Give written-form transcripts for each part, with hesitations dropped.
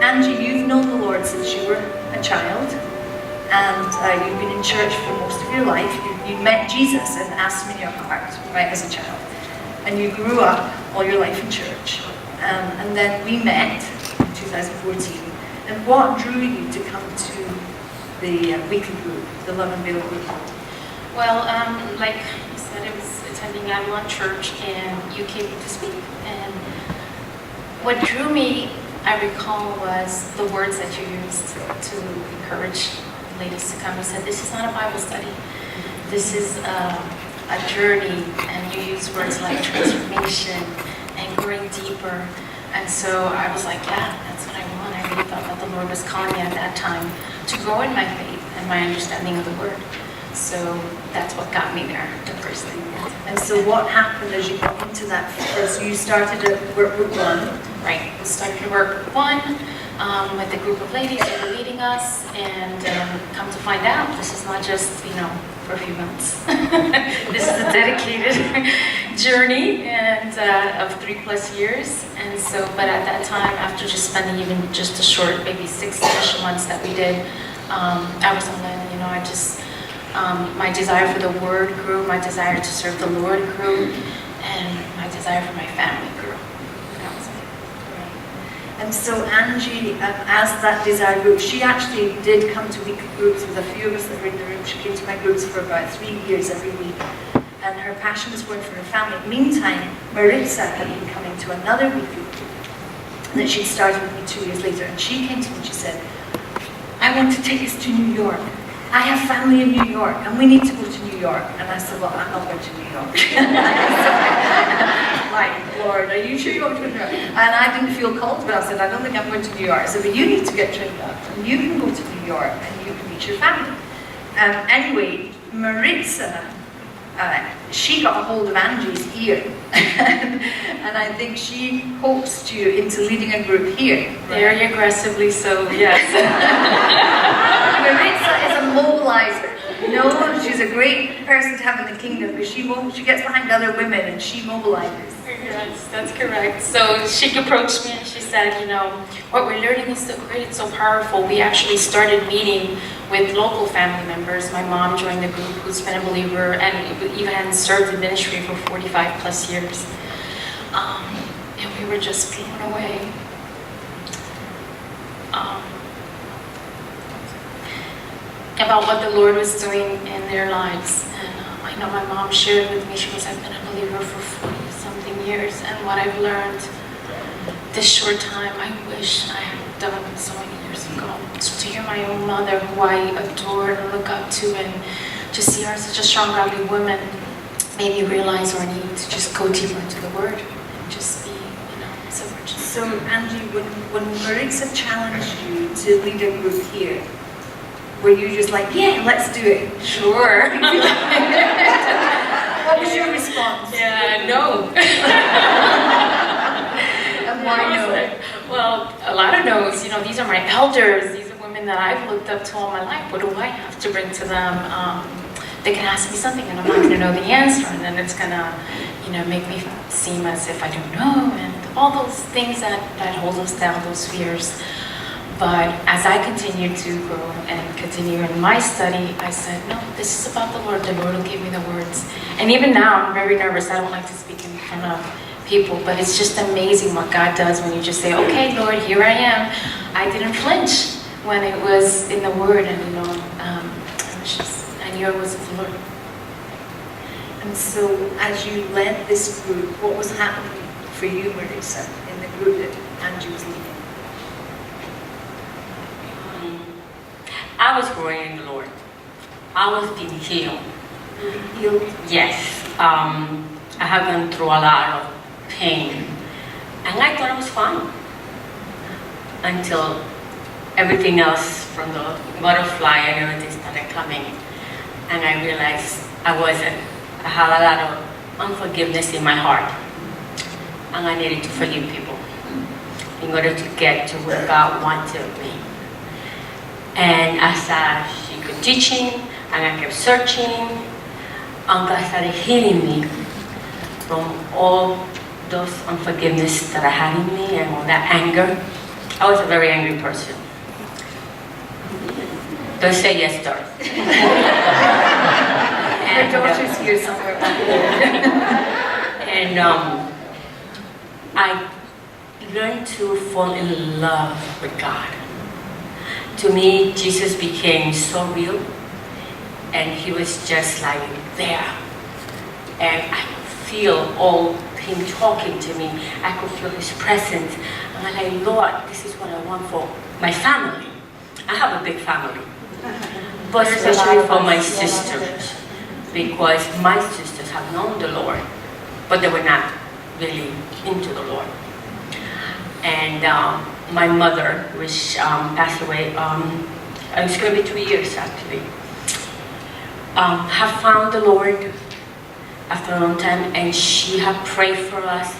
Angie, you've known the Lord since you were a child, and you've been in church for most of your life. You met Jesus and asked him in your heart, right, as a child. And you grew up all your life in church. And then we met in 2014. And what drew you to come to the weekly group, the UnVeiled group? Well, like you said, it was attending Avalon Church, and you came to speak. And what drew me, I recall, was the words that you used to encourage ladies to come. You said, this is not a Bible study. This is a journey, and you use words like transformation and growing deeper. And so I was like, yeah, that's what I want. I really thought that the Lord was calling me at that time to grow in my faith and my understanding of the Word. So that's what got me there, the first thing. And so what happened as you got into that? Because you started at work group 1. Right, we started to work group 1 with a group of ladies that were leading us, and come to find out, this is not just, for a few months. This is a dedicated journey and of 3+ years. And so, but at that time, after just spending even just a short, maybe 6-ish months that we did, I was on that, I just, my desire for the Word grew, my desire to serve the Lord grew, and my desire for my family grew. That was it. And so Angie, as that desire grew, she actually did come to weekly groups with a few of us that were in the room. She came to my groups for about 3 years every week. And her passion was one for her family. Meantime, Maritza had been coming to another weekly group that she'd started with me 2 years later. And she came to me and she said, I want to take us to New York. I have family in New York, and we need to go to New York. And I said, well, I'm not going to New York. Like, Lord, are you sure you want to go to New York? And I didn't feel called to it. I said, I don't think I'm going to New York. I said, but you need to get trained up, and you can go to New York, and you can meet your family. Anyway, Maritza, she got a hold of Angie's ear, and I think she coaxed you into leading a group here. Very aggressively so, yes. Maritza is a mobilizer. She's a great person to have in the kingdom because she gets behind other women and she mobilizes. Yes, that's correct. So she approached me and she said, what we're learning is so great, it's so powerful. We actually started meeting with local family members. My mom joined the group, who's been a believer and even served in ministry for 45+ years. And we were just blown away. About what the Lord was doing in their lives. And I know my mom shared with me, she was, I've been a believer for 40-something years, and what I've learned this short time, I wish I had done so many years ago. So to hear my own mother, who I adore and look up to, and to see her such a strong, godly woman, made me realize our need to just go deeper into the Word and just be, so much. So Angie, when Maritza challenged you to lead a group here, were you just like, yeah, let's do it? Sure. What was your response? Yeah, no. And why no? Well, a lot of no's. These are my elders. These are women that I've looked up to all my life. What do I have to bring to them? They can ask me something and I'm not going to know the answer, and then it's going to, make me seem as if I don't know, and all those things that hold us down, those fears. But as I continued to grow and continue in my study, I said, no, this is about the Lord. The Lord will give me the words. And even now, I'm very nervous. I don't like to speak in front of people, but it's just amazing what God does when you just say, okay, Lord, here I am. I didn't flinch when it was in the Word, and I knew it was the Lord. And so, as you led this group, what was happening for you, Maritza, in the group that Angie was leading? I was growing in the Lord. I was being healed. Healed? Yes. I have gone through a lot of pain. And I thought I was fine. Until everything else from the butterfly and everything started coming. And I realized I wasn't. I had a lot of unforgiveness in my heart. And I needed to forgive people in order to get to where God wanted me. And as she kept teaching, and I kept searching, and God started healing me from all those unforgiveness that I had in me and all that anger. I was a very angry person. Don't say yes, Doris. Her daughter's here somewhere. And I learned to fall in love with God. To me, Jesus became so real, and he was just like there. And I could feel all him talking to me. I could feel his presence. And I'm like, Lord, this is what I want for my family. I have a big family, but especially for my sisters, because my sisters have known the Lord, but they were not really into the Lord. And my mother, which passed away, it's going to be 2 years actually, have found the Lord after a long time, and she had prayed for us,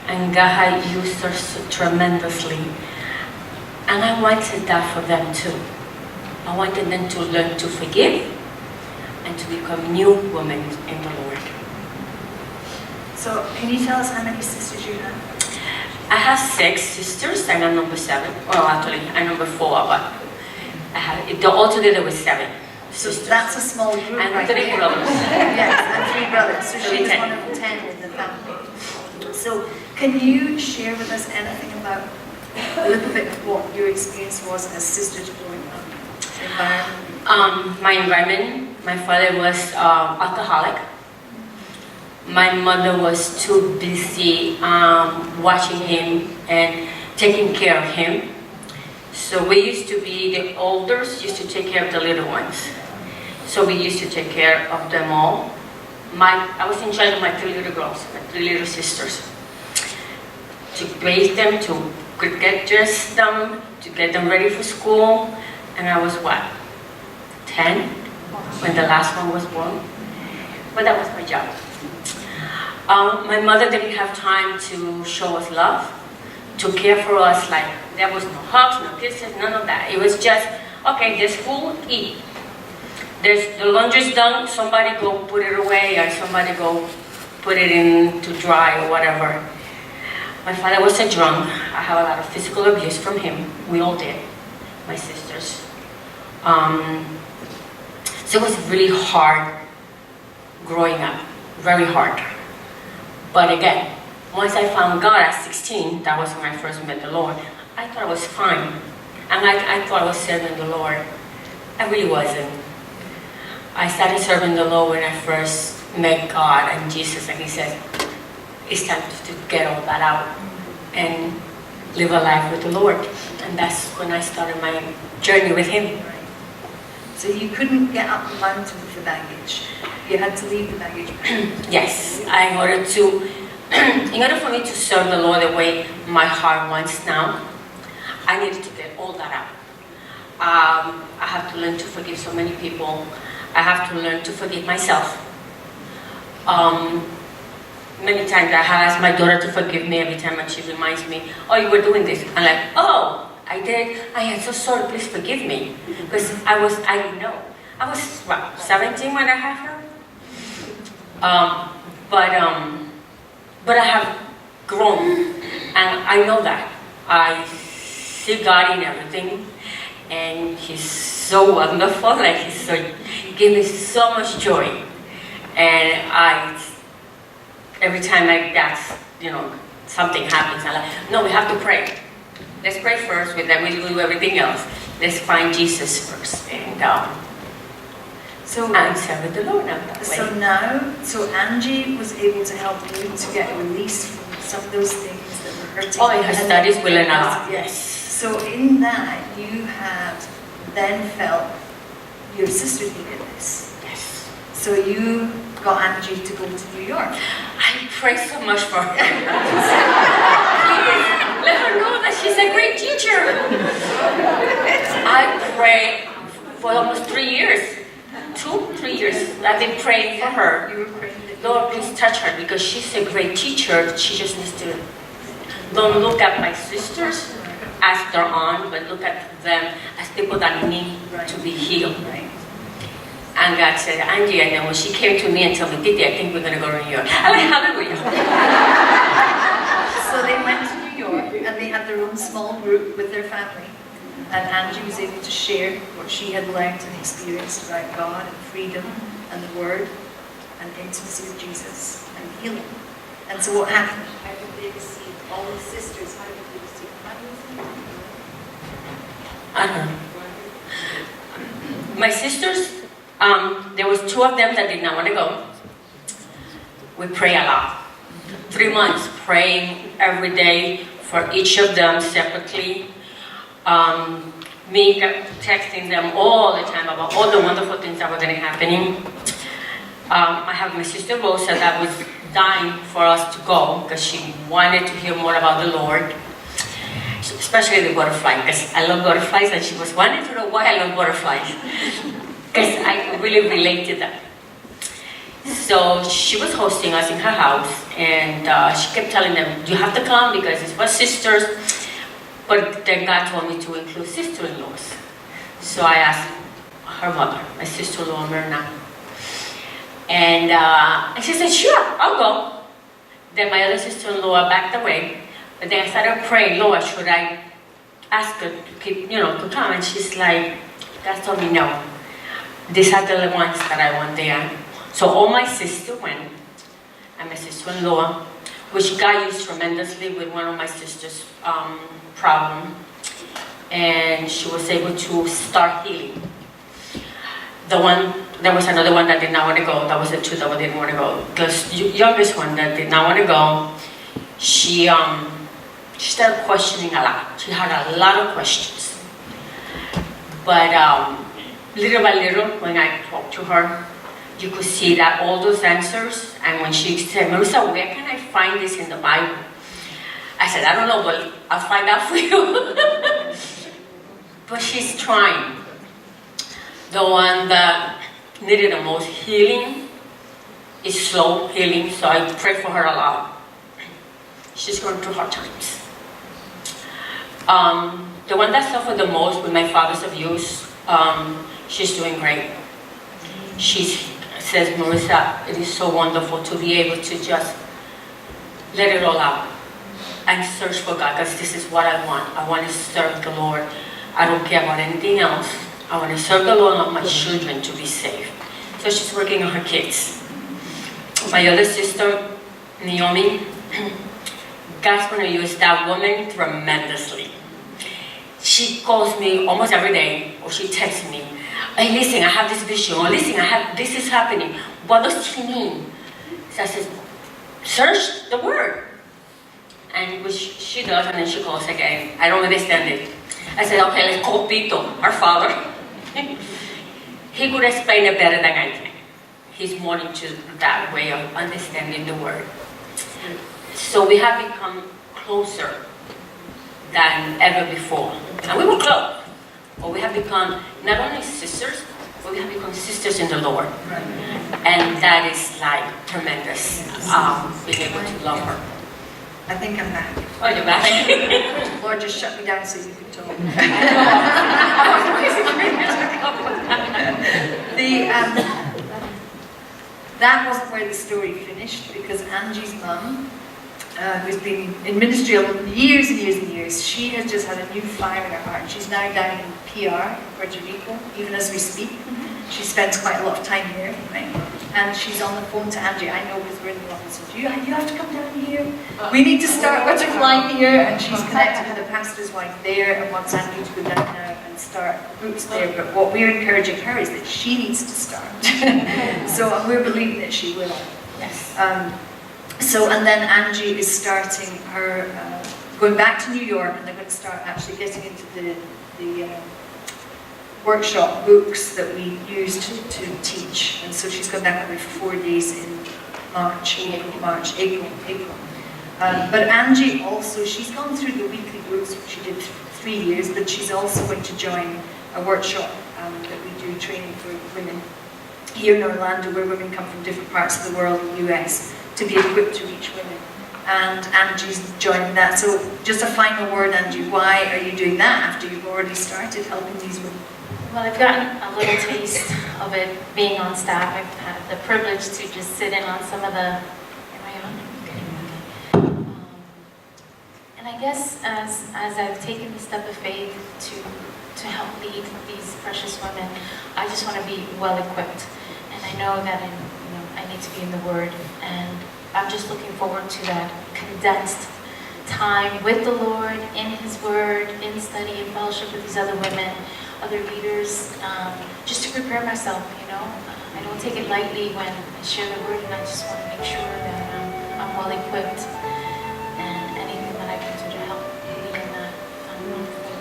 and God had used her so tremendously. And I wanted that for them too. I wanted them to learn to forgive and to become new women in the Lord. So, can you tell us how many sisters you have? I have 6 sisters, and I'm number 7. Well, actually, I'm number 4, but I have, altogether was 7 sisters. So that's a small group, And right 3 there. brothers. Yes, and 3 brothers. So she's 10. one of the 10 in the family. So, can you share with us anything about a little bit of what your experience was as sisters growing up? Environment? My environment, my father was alcoholic. My mother was too busy watching him and taking care of him. So we used to be, the elders used to take care of the little ones. So we used to take care of them all. I was in charge of my 3 little girls, my 3 little sisters. To raise them, to get dressed them, to get them ready for school. And I was what, 10 when the last one was born? But that was my job. My mother didn't have time to show us love, to care for us. Like, there was no hugs, no kisses, none of that. It was just, okay, there's food, eat. The laundry's done, somebody go put it away, or somebody go put it in to dry or whatever. My father was a drunk. I have a lot of physical abuse from him. We all did, my sisters. So it was really hard growing up, very hard. But again, once I found God at 16, that was when I first met the Lord, I thought I was fine. And I thought I was serving the Lord. I really wasn't. I started serving the Lord when I first met God and Jesus, and he said, it's time to get all that out and live a life with the Lord. And that's when I started my journey with him. So you couldn't get up the mountain with the baggage. You had to leave the baggage behind. Yes, in order for me to serve the Lord the way my heart wants now, I needed to get all that out. I have to learn to forgive so many people. I have to learn to forgive myself. Many times I have asked my daughter to forgive me every time, and she reminds me, oh, you were doing this. I'm like, oh, I did. I am so sorry, please forgive me. Because I didn't know. I was, what, 17 when I had her? But I have grown, and I know that. I see God in everything, and he's so wonderful, like he gave me so much joy. And every time something happens, I'm like, no, we have to pray. Let's pray first, then we'll do everything else. Let's find Jesus first. And I'm serving the Lord now that way. So Angie was able to help you to get a release from some of those things that were hurting. Oh, her studies will allow. Yes. So in that, you had then felt your sister needed this. Yes. So you got Angie to go to New York. I pray so much for her. Please, let her know that she's a great teacher. I prayed for almost 3 years. 2-3 years. I've been praying for her. You were praying that Lord, please touch her, because she's a great teacher. She just needs to don't look at my sisters as their own, but look at them as people that need to be healed. Right. And God said, Angie, and then when she came to me and told me, Titi, I think we're going to go to New York. I'm like, hallelujah. So they went to New York and they had their own small group with their family, and Angie was able to share what she had learned and experienced about God and freedom and the Word and intimacy with Jesus and healing. And so what happened? How did they receive all the sisters? How did they receive? I don't know. My sisters, there was 2 of them that did not want to go. We pray a lot. 3 months praying every day for each of them separately. Me texting them all the time about all the wonderful things that were going to happen. I have my sister Rosa that was dying for us to go because she wanted to hear more about the Lord, especially the butterfly, because I love butterflies, and she was wanting to know why I love butterflies, because I really relate to them. So she was hosting us in her house, and she kept telling them, you have to come because it's for sisters. But then God told me to include sister-in-laws. So I asked her mother, my sister-in-law Myrna, and she said, sure, I'll go. Then my other sister-in-law backed away. But then I started praying, Lord, should I ask her to keep, to come? And she's like, God told me no. These are the ones that I want there. So all my sisters went, and my sister-in-law, which God used tremendously with one of my sister's problem, and she was able to start healing. There was another one that did not want to go. That was the 2 that didn't want to go. The youngest one that did not want to go, she started questioning a lot. She had a lot of questions. But little by little, when I talked to her, you could see that all those answers. And when she said, Marissa, where can I find this in the Bible? I said, I don't know, but I'll find out for you. But she's trying. The one that needed the most healing is slow healing, so I pray for her a lot. She's going through hard times. The one that suffered the most with my father's abuse, she's doing great. She says, Marissa, it is so wonderful to be able to just let it all out and search for God, because this is what I want. I want to serve the Lord. I don't care about anything else. I want to serve the Lord and I want my children to be saved. So she's working on her kids. My other sister, Naomi, God's going to use that woman tremendously. She calls me almost every day, or she texts me, hey, listen, I have this vision, or listen, this is happening. What does he mean? So I said, search the word. And which she does, and then she calls again. I don't understand it. I said, okay, let's call Tito, our father. He could explain it better than I can. He's more into that way of understanding the word. So we have become closer than ever before. And we were close. But we have become not only sisters, but we have become sisters in the Lord. And that is like tremendous, being able to love her. I think I'm back. Oh, you're back? Lord just shut me down so you could talk. That wasn't where the story finished, because Angie's mum, who's been in ministry years and years and years, she has just had a new fire in her heart. She's now down in PR, Puerto Rico, even as we speak. She spends quite a lot of time here, right? And she's on the phone to Angie. I know because we're in the office. You have to come down here. We need to start butterfly here. And she's connected with the pastor's wife there and wants Angie to go down now and start groups there. But what we're encouraging her is that she needs to start. So we're believing that she will. Yes. And then Angie is starting her, going back to New York, and they're going to start actually getting into the workshop books that we used to teach. And so she's going back for 4 days in April. But Angie also, she's gone through the weekly groups, which she did 3 years, but she's also going to join a workshop that we do, training for women here in Orlando, where women come from different parts of the world, in the US, to be equipped to reach women. And Angie's joining that. So just a final word, Angie, why are you doing that after you've already started helping these women? Well, I've gotten a little taste of it being on staff. I've had the privilege to just sit in on some of the, am I on? Okay. And And I guess as I've taken the step of faith to help lead these precious women, I just want to be well equipped. And I know that I need to be in the Word, and I'm just looking forward to that condensed time with the Lord, in His Word, in study and fellowship with these other women, other leaders, just to prepare myself, I don't take it lightly when I share the Word, and I just want to make sure that I'm well equipped, and anything that I can do to help lead in that.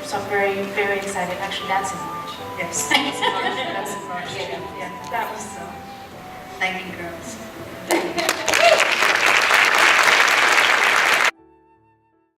So I'm very, very excited. Actually, that's in March. Yes, that's in March. Yeah, that was so. Thank you, girls.